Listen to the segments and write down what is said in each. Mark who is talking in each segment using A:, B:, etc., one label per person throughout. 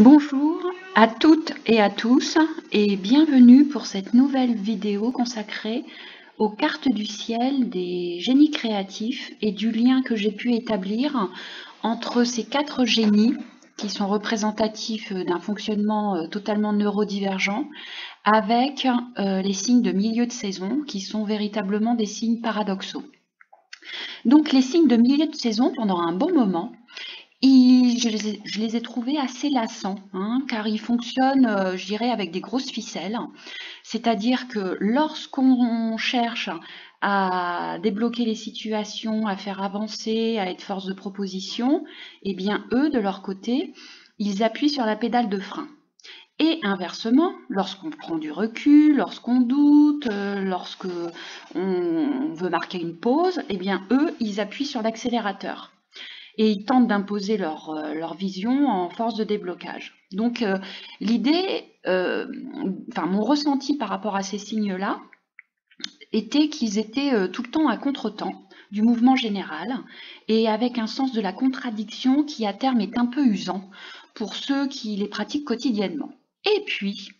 A: Bonjour à toutes et à tous et bienvenue pour cette nouvelle vidéo consacrée aux cartes du ciel des génies créatifs et du lien que j'ai pu établir entre ces 4 génies qui sont représentatifs d'un fonctionnement totalement neurodivergent avec les signes de milieu de saison qui sont véritablement des signes paradoxaux. Donc les signes de milieu de saison, pendant un bon moment, je les ai trouvés assez lassants, car ils fonctionnent, je dirais, avec des grosses ficelles. C'est-à-dire que lorsqu'on cherche à débloquer les situations, à faire avancer, à être force de proposition, eh bien eux, de leur côté, ils appuient sur la pédale de frein. Et inversement, lorsqu'on prend du recul, lorsqu'on doute, lorsqu'on veut marquer une pause, eh bien eux, ils appuient sur l'accélérateur. Et ils tentent d'imposer leur vision en force de déblocage. Donc l'idée, mon ressenti par rapport à ces signes-là, était qu'ils étaient tout le temps à contre-temps du mouvement général et avec un sens de la contradiction qui à terme est un peu usant pour ceux qui les pratiquent quotidiennement. Et puis,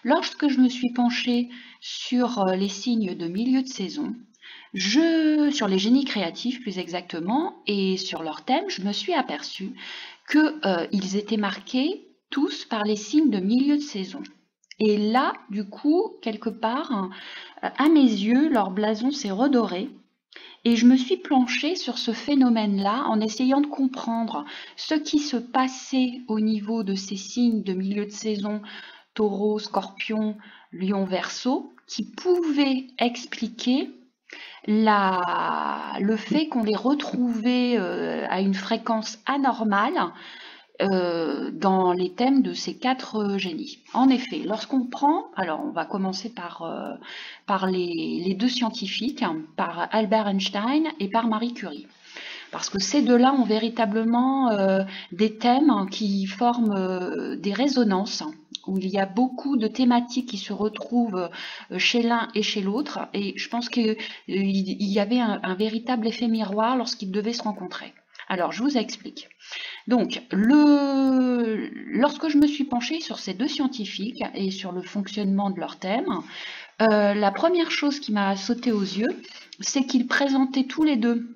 A: lorsque je me suis penchée sur les signes de milieu de saison, sur les génies créatifs plus exactement, et sur leur thème, je me suis aperçue qu'ils étaient marqués tous par les signes de milieu de saison. Et là, du coup, quelque part, à mes yeux, leur blason s'est redoré. Et je me suis penchée sur ce phénomène-là en essayant de comprendre ce qui se passait au niveau de ces signes de milieu de saison, Taureau, Scorpion, Lion, Verseau, qui pouvaient expliquer le fait qu'on les retrouvait à une fréquence anormale dans les thèmes de ces 4 génies. En effet, lorsqu'on prend, alors on va commencer par les 2 scientifiques, par Albert Einstein et par Marie Curie. Parce que ces deux-là ont véritablement des thèmes qui forment des résonances, où il y a beaucoup de thématiques qui se retrouvent chez l'un et chez l'autre. Et je pense qu'il y avait un véritable effet miroir lorsqu'ils devaient se rencontrer. Alors, je vous explique. Donc, lorsque je me suis penchée sur ces 2 scientifiques et sur le fonctionnement de leur thème, la première chose qui m'a sauté aux yeux, c'est qu'ils présentaient tous les deux,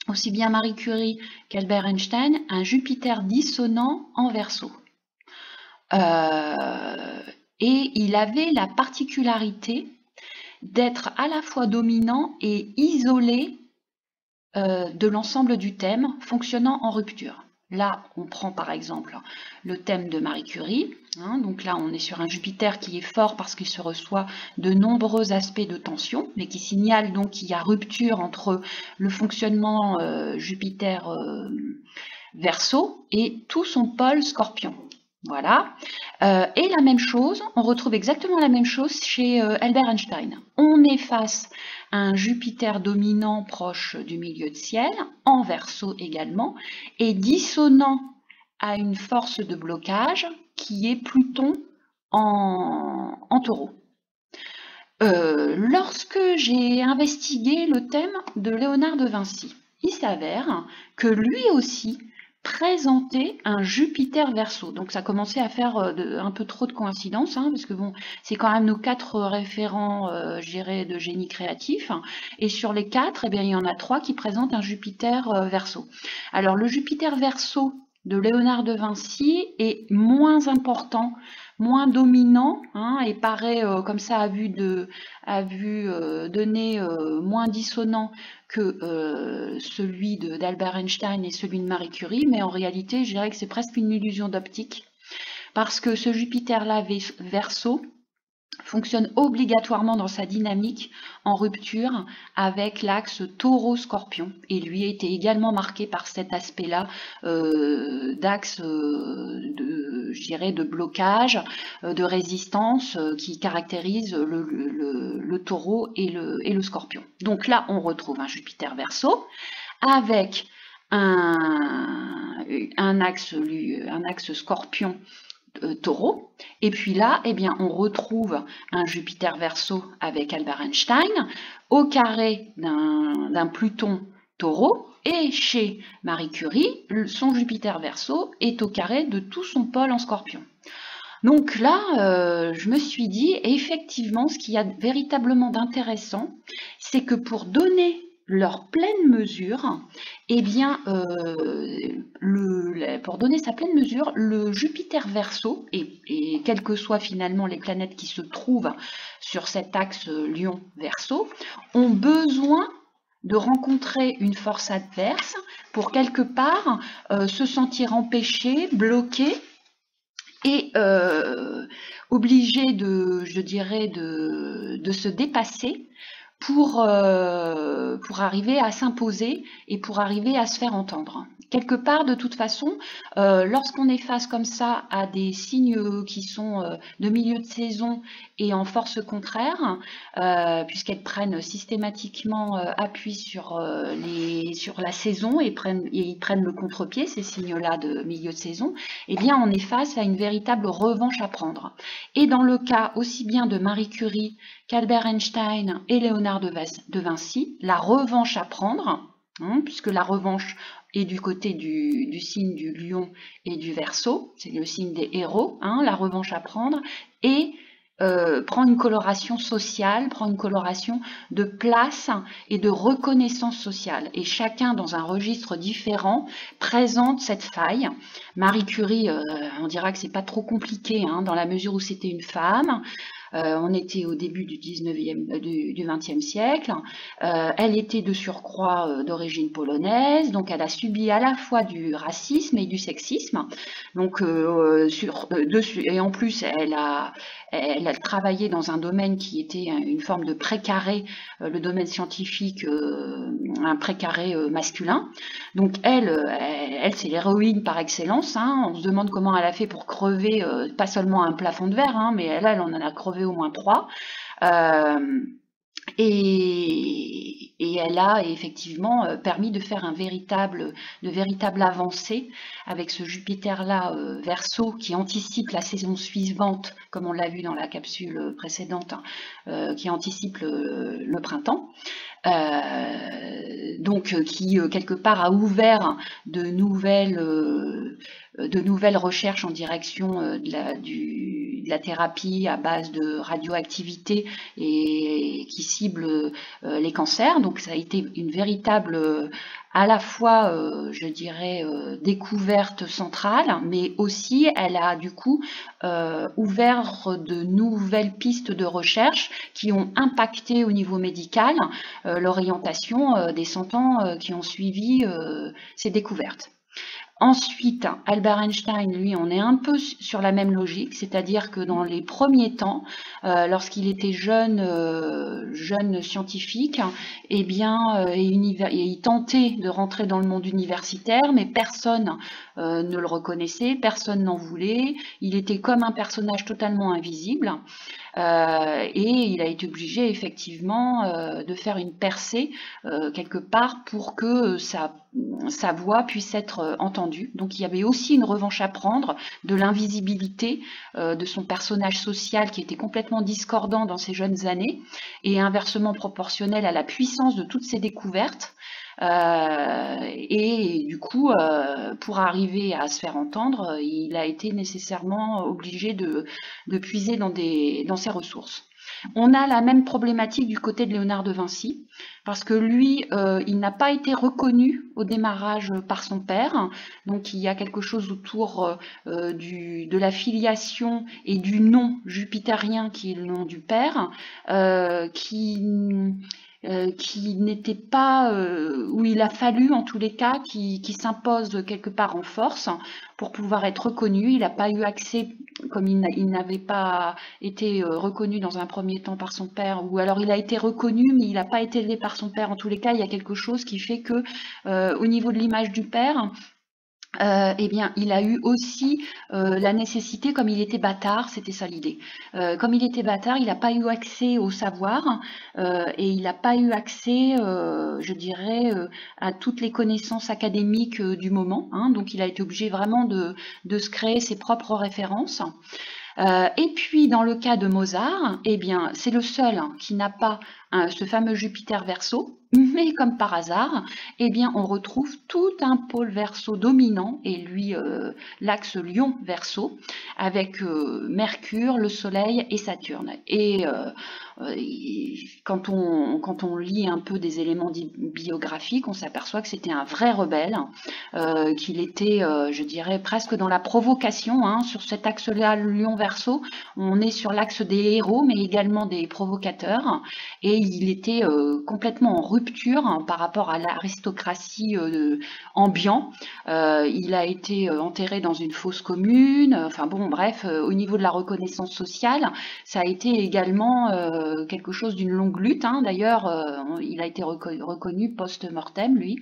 A: aussi bien Marie Curie qu'Albert Einstein, un Jupiter dissonant en Verseau. Et il avait la particularité d'être à la fois dominant et isolé de l'ensemble du thème, fonctionnant en rupture. Là, on prend par exemple le thème de Marie Curie. Donc là, on est sur un Jupiter qui est fort parce qu'il se reçoit de nombreux aspects de tension, mais qui signale donc qu'il y a rupture entre le fonctionnement Jupiter Verseau et tout son pôle Scorpion. Voilà. Et la même chose, on retrouve exactement la même chose chez Albert Einstein. On est face à un Jupiter dominant proche du milieu de ciel, en Verseau également, et dissonant à une force de blocage qui est Pluton en Taureau. Lorsque j'ai investigué le thème de Léonard de Vinci, il s'avère que lui aussi présentait un Jupiter Verseau. Donc ça commençait à faire un peu trop de coïncidences, parce que bon, c'est quand même nos 4 référents, je dirais, de génie créatif. Et sur les 4, eh bien, il y en a 3 qui présentent un Jupiter Verseau. Alors le Jupiter Verseau de Léonard de Vinci est moins important, moins dominant, et paraît comme ça à vue de nez moins dissonant que celui d'Albert Einstein et celui de Marie Curie, mais en réalité, je dirais que c'est presque une illusion d'optique, parce que ce Jupiter-là, Verseau, fonctionne obligatoirement dans sa dynamique en rupture avec l'axe Taureau-Scorpion, et lui a été également marqué par cet aspect-là d'axe de blocage, de résistance qui caractérise le Taureau et le Scorpion. Donc là, on retrouve un Jupiter Verseau avec un axe Scorpion Taureau. Et puis là, eh bien, on retrouve un Jupiter Verseau avec Albert Einstein au carré d'un Pluton Taureau, et chez Marie Curie, son Jupiter Verseau est au carré de tout son pôle en Scorpion. Donc là, je me suis dit, effectivement, ce qu'il y a véritablement d'intéressant, c'est que pour donner leur pleine mesure, eh bien, pour donner sa pleine mesure, le Jupiter Verseau, et quelles que soient finalement les planètes qui se trouvent sur cet axe Lion-Verseau, ont besoin de rencontrer une force adverse pour quelque part se sentir empêché, bloqué, et obligé je dirais, de se dépasser pour arriver à s'imposer et pour arriver à se faire entendre. Quelque part, de toute façon, lorsqu'on est face comme ça à des signes qui sont de milieu de saison et en force contraire, puisqu'elles prennent systématiquement appui sur la saison et ils prennent le contre-pied, ces signes-là de milieu de saison, eh bien on est face à une véritable revanche à prendre. Et dans le cas aussi bien de Marie Curie qu'Albert Einstein et Léonard de Vinci, la revanche à prendre, puisque la revanche est du côté du signe du Lion et du Verseau, c'est le signe des héros, la revanche à prendre, et prend une coloration sociale, prend une coloration de place et de reconnaissance sociale. Et chacun, dans un registre différent, présente cette faille. Marie Curie, on dira que c'est pas trop compliqué, dans la mesure où c'était une femme. On était au début du 20e siècle. Elle était de surcroît d'origine polonaise, donc elle a subi à la fois du racisme et du sexisme. Donc, et en plus, elle a travaillé dans un domaine qui était une forme de précaré, le domaine scientifique, un précaré masculin. Donc elle c'est l'héroïne par excellence. On se demande comment elle a fait pour crever, pas seulement un plafond de verre, mais elle en a crevé au moins 3. Et elle a effectivement permis de faire de véritable avancée avec ce Jupiter-là Verseau qui anticipe la saison suivante, comme on l'a vu dans la capsule précédente, qui anticipe le printemps. Donc qui quelque part a ouvert de nouvelles recherches en direction de la thérapie à base de radioactivité et qui cible les cancers. Donc ça a été une véritable à la fois, je dirais, découverte centrale, mais aussi elle a du coup ouvert de nouvelles pistes de recherche qui ont impacté au niveau médical l'orientation des 100 ans qui ont suivi ces découvertes. Ensuite, Albert Einstein, lui, on est un peu sur la même logique, c'est-à-dire que dans les premiers temps, lorsqu'il était jeune scientifique, eh bien, il tentait de rentrer dans le monde universitaire, mais personne ne le reconnaissait, personne n'en voulait, il était comme un personnage totalement invisible. Et il a été obligé effectivement de faire une percée quelque part pour que sa voix puisse être entendue. Donc il y avait aussi une revanche à prendre de l'invisibilité de son personnage social qui était complètement discordant dans ses jeunes années et inversement proportionnel à la puissance de toutes ses découvertes. Et du coup, pour arriver à se faire entendre, il a été nécessairement obligé de puiser dans ses ressources. On a la même problématique du côté de Léonard de Vinci, parce que lui, il n'a pas été reconnu au démarrage par son père, donc il y a quelque chose autour de la filiation et du nom jupitérien qui est le nom du père, qui n'était pas, où il a fallu en tous les cas qui s'impose quelque part en force pour pouvoir être reconnu. Il n'a pas eu accès, comme il n'avait pas été reconnu dans un premier temps par son père, ou alors il a été reconnu mais il n'a pas été élevé par son père. En tous les cas, il y a quelque chose qui fait que au niveau de l'image du père, eh bien, il a eu aussi la nécessité, comme il était bâtard, c'était ça l'idée. Comme il était bâtard, il n'a pas eu accès au savoir et il n'a pas eu accès, je dirais, à toutes les connaissances académiques du moment. Donc, il a été obligé vraiment de se créer ses propres références. Et puis, dans le cas de Mozart, eh bien, c'est le seul qui n'a pas ce fameux Jupiter Verseau, mais comme par hasard, eh bien, on retrouve tout un pôle Verseau dominant, et lui, l'axe Lion Verseau, avec Mercure, le Soleil et Saturne. Et quand on lit un peu des éléments biographiques, on s'aperçoit que c'était un vrai rebelle, qu'il était, je dirais, presque dans la provocation, hein, sur cet axe-là, Lion-Verseau. On est sur l'axe des héros, mais également des provocateurs, et il était complètement en rupture, hein, par rapport à l'aristocratie ambiant. Il a été enterré dans une fosse commune, enfin bon, bref, au niveau de la reconnaissance sociale, ça a été également quelque chose d'une longue lutte, hein. D'ailleurs, il a été reconnu post-mortem, lui.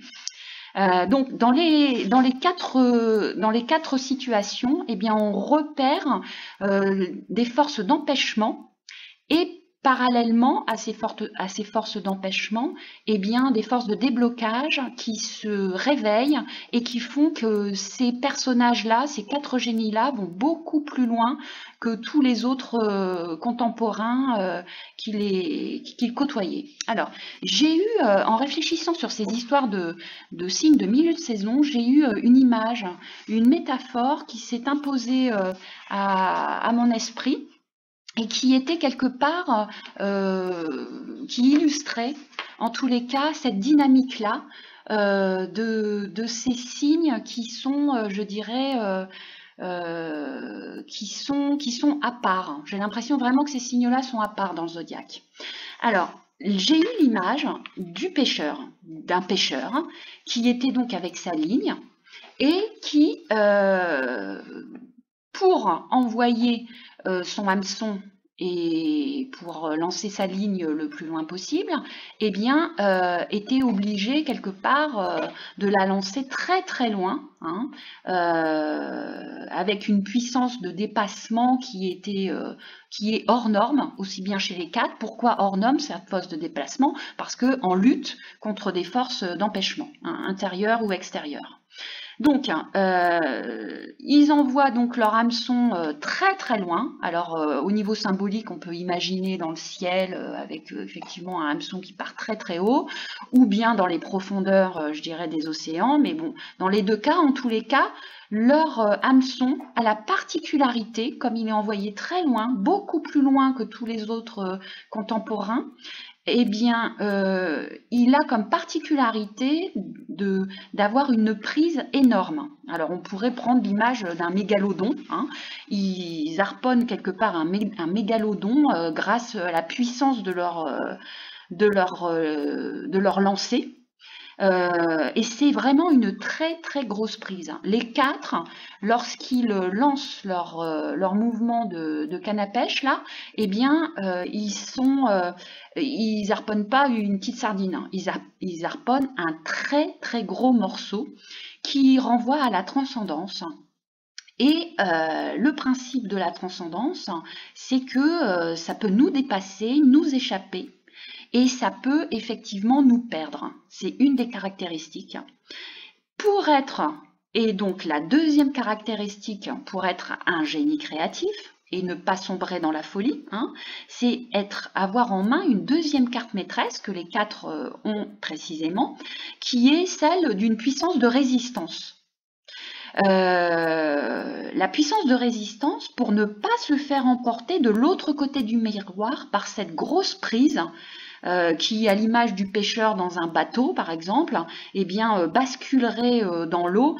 A: Donc dans les quatre situations, eh bien on repère des forces d'empêchement, et parallèlement à ces forces d'empêchement, eh bien des forces de déblocage qui se réveillent et qui font que ces personnages-là, ces quatre génies-là, vont beaucoup plus loin que tous les autres contemporains qu'ils côtoyaient. Alors, j'ai eu, en réfléchissant sur ces histoires de signes de milieu de saison, j'ai eu une image, une métaphore qui s'est imposée à mon esprit, et qui était quelque part, qui illustrait en tous les cas cette dynamique-là de ces signes qui sont, je dirais, qui sont à part. J'ai l'impression vraiment que ces signes-là sont à part dans le zodiaque. Alors, j'ai eu l'image d'un pêcheur, qui était donc avec sa ligne et qui, pour envoyer son hameçon et pour lancer sa ligne le plus loin possible, eh bien, était obligé quelque part de la lancer très très loin, hein, avec une puissance de dépassement qui est hors norme, aussi bien chez les quatre. Pourquoi hors norme, cette force de déplacement? Parce qu'en lutte contre des forces d'empêchement, hein, intérieures ou extérieures. Donc, ils envoient donc leur hameçon très très loin. Alors, au niveau symbolique, on peut imaginer dans le ciel avec effectivement un hameçon qui part très très haut, ou bien dans les profondeurs, je dirais, des océans. Mais bon, dans les deux cas, en tous les cas, leur hameçon a la particularité, comme il est envoyé très loin, beaucoup plus loin que tous les autres contemporains, eh bien, il a comme particularité d'avoir une prise énorme. Alors, on pourrait prendre l'image d'un mégalodon, hein. Ils harponnent quelque part un mégalodon grâce à la puissance de leur lancer. Et c'est vraiment une très très grosse prise. Les quatre, lorsqu'ils lancent leur mouvement de canne à pêche là, eh bien ils harponnent pas une petite sardine, hein. Ils harponnent un très très gros morceau qui renvoie à la transcendance. Et le principe de la transcendance, c'est que ça peut nous dépasser, nous échapper, et ça peut effectivement nous perdre. C'est une des caractéristiques. Et donc la deuxième caractéristique pour être un génie créatif et ne pas sombrer dans la folie, hein, c'est avoir en main une deuxième carte maîtresse que les quatre ont précisément, qui est celle d'une puissance de résistance. La puissance de résistance pour ne pas se faire emporter de l'autre côté du miroir par cette grosse prise qui, à l'image du pêcheur dans un bateau par exemple, eh bien, basculerait dans l'eau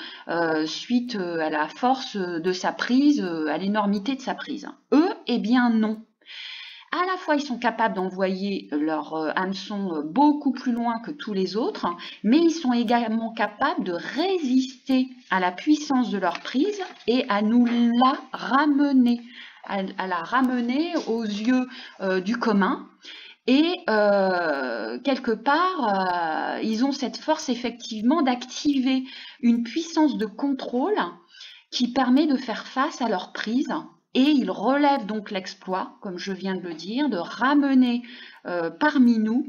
A: suite à la force de sa prise, à l'énormité de sa prise. Eux, eh bien non. À la fois, ils sont capables d'envoyer leur hameçon beaucoup plus loin que tous les autres, mais ils sont également capables de résister à la puissance de leur prise et à nous la ramener, à la ramener aux yeux du commun. Et quelque part, ils ont cette force effectivement d'activer une puissance de contrôle qui permet de faire face à leur prise. Et ils relèvent donc l'exploit, comme je viens de le dire, de ramener parmi nous,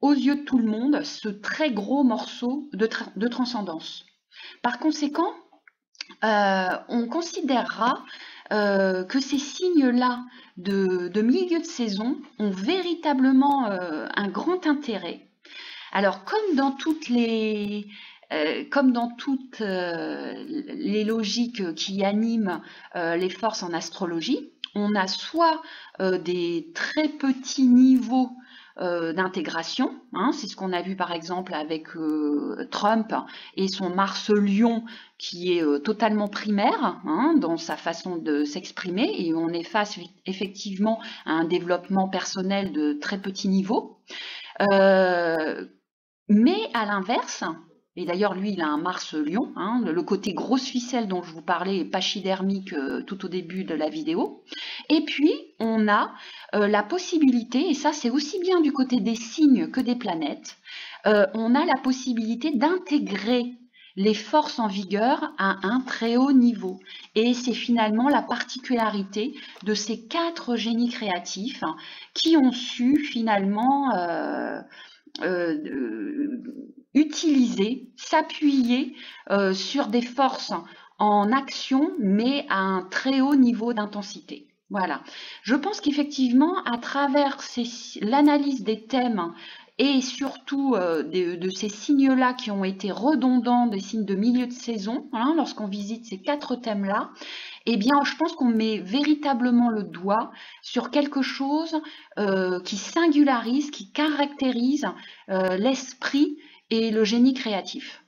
A: aux yeux de tout le monde, ce très gros morceau de transcendance. Par conséquent, on considérera que ces signes-là de milieu de saison ont véritablement un grand intérêt. Alors, comme dans toutes les logiques qui animent les forces en astrologie, on a soit des très petits niveaux d'intégration, hein, c'est ce qu'on a vu par exemple avec Trump et son Mars-Lion qui est totalement primaire hein, dans sa façon de s'exprimer, et on est face effectivement à un développement personnel de très petits niveaux. Mais à l'inverse, et d'ailleurs lui il a un Mars-Lion, hein, le côté grosse ficelle dont je vous parlais est pachydermique tout au début de la vidéo, et puis on a la possibilité, et ça c'est aussi bien du côté des signes que des planètes, on a la possibilité d'intégrer les forces en vigueur à un très haut niveau. Et c'est finalement la particularité de ces 4 génies créatifs hein, qui ont su finalement utiliser, s'appuyer sur des forces en action, mais à un très haut niveau d'intensité. Voilà. Je pense qu'effectivement, à travers l'analyse des thèmes et surtout de ces signes-là qui ont été redondants, des signes de milieu de saison, hein, lorsqu'on visite ces 4 thèmes-là, eh bien, je pense qu'on met véritablement le doigt sur quelque chose qui singularise, qui caractérise l'esprit et le génie créatif.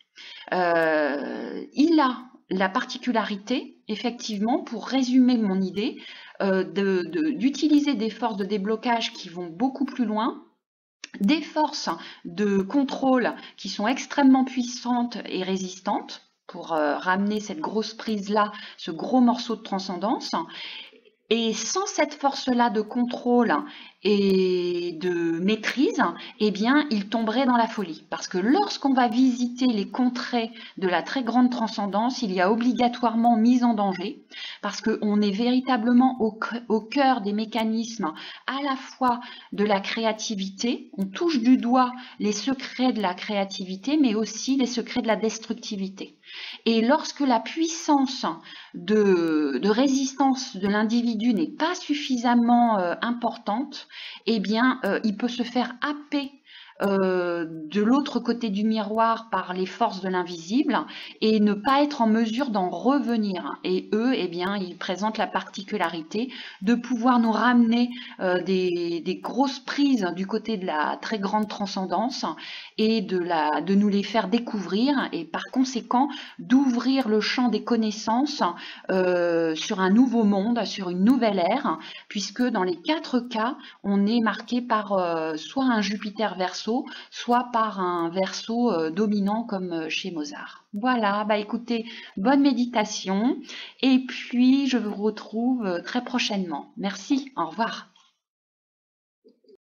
A: Il a la particularité, effectivement, pour résumer mon idée, d'utiliser des forces de déblocage qui vont beaucoup plus loin, des forces de contrôle qui sont extrêmement puissantes et résistantes pour ramener cette grosse prise-là, ce gros morceau de transcendance. Et sans cette force-là de contrôle et de maîtrise, eh bien, il tomberait dans la folie. Parce que lorsqu'on va visiter les contrées de la très grande transcendance, il y a obligatoirement mise en danger, parce qu'on est véritablement au cœur des mécanismes à la fois de la créativité, on touche du doigt les secrets de la créativité, mais aussi les secrets de la destructivité. Et lorsque la puissance de résistance de l'individu n'est pas suffisamment importante, eh bien, il peut se faire happer de l'autre côté du miroir par les forces de l'invisible et ne pas être en mesure d'en revenir. Et eux, eh bien, ils présentent la particularité de pouvoir nous ramener des grosses prises du côté de la très grande transcendance et de nous les faire découvrir et par conséquent d'ouvrir le champ des connaissances sur un nouveau monde, sur une nouvelle ère, puisque dans les 4 cas, on est marqué par soit un Jupiter Verseau, soit par un Verseau dominant comme chez Mozart. Voilà, bah écoutez, bonne méditation et puis je vous retrouve très prochainement. Merci, au revoir.